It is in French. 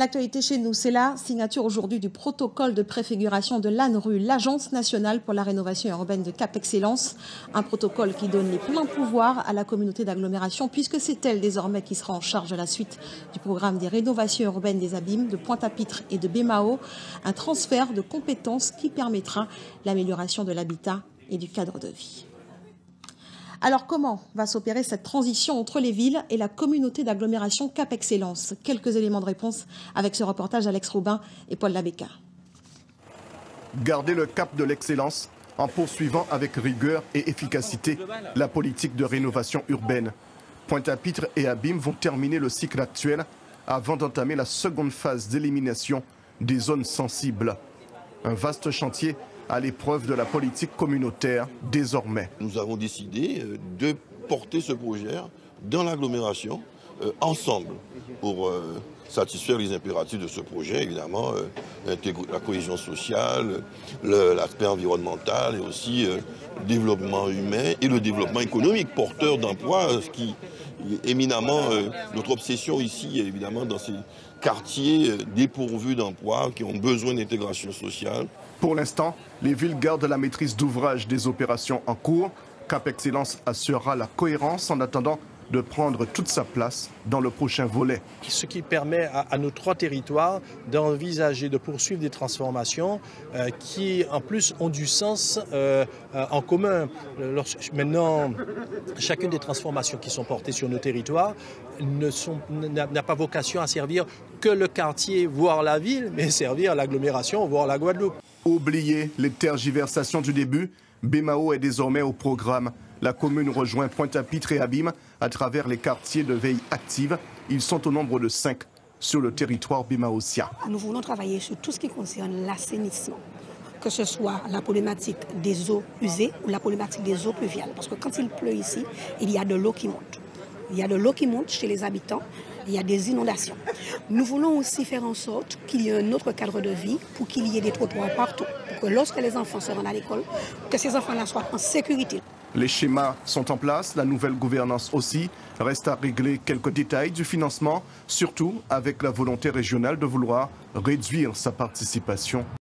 L'actualité chez nous, c'est la signature aujourd'hui du protocole de préfiguration de l'ANRU, l'Agence nationale pour la rénovation urbaine de Cap Excellence. Un protocole qui donne les pleins pouvoirs à la communauté d'agglomération puisque c'est elle désormais qui sera en charge de la suite du programme des rénovations urbaines des Abîmes, de Pointe-à-Pitre et de Bémao. Un transfert de compétences qui permettra l'amélioration de l'habitat et du cadre de vie. Alors comment va s'opérer cette transition entre les villes et la communauté d'agglomération Cap Excellence? Quelques éléments de réponse avec ce reportage d'Alex Robin et Paul Labeka. Garder le cap de l'excellence en poursuivant avec rigueur et efficacité la politique de rénovation urbaine. Pointe-à-Pitre et Abîmes vont terminer le cycle actuel avant d'entamer la seconde phase d'élimination des zones sensibles. Un vaste chantier à l'épreuve de la politique communautaire désormais. Nous avons décidé de porter ce projet dans l'agglomération ensemble pour satisfaire les impératifs de ce projet, évidemment, la cohésion sociale, l'aspect environnemental et aussi le développement humain et le développement économique, porteur d'emplois, ce qui est éminemment notre obsession ici, évidemment, dans ces quartiers dépourvus d'emplois qui ont besoin d'intégration sociale. Pour l'instant, les villes gardent la maîtrise d'ouvrage des opérations en cours. Cap Excellence assurera la cohérence en attendant de prendre toute sa place dans le prochain volet. Ce qui permet à nos trois territoires d'envisager de poursuivre des transformations qui, en plus, ont du sens en commun. Maintenant, chacune des transformations qui sont portées sur nos territoires n'a pas vocation à servir que le quartier, voire la ville, mais servir l'agglomération, voire la Guadeloupe. Oubliez les tergiversations du début, Bémao est désormais au programme. La commune rejoint Pointe-à-Pitre et Abîmes à travers les quartiers de veille active. Ils sont au nombre de 5 sur le territoire bémaotien. Nous voulons travailler sur tout ce qui concerne l'assainissement, que ce soit la problématique des eaux usées ou la problématique des eaux pluviales. Parce que quand il pleut ici, il y a de l'eau qui monte. Il y a de l'eau qui monte chez les habitants, il y a des inondations. Nous voulons aussi faire en sorte qu'il y ait un autre cadre de vie pour qu'il y ait des trottoirs partout. Pour que lorsque les enfants se rendent à l'école, que ces enfants-là soient en sécurité. Les schémas sont en place, la nouvelle gouvernance aussi. Reste à régler quelques détails du financement, surtout avec la volonté régionale de vouloir réduire sa participation.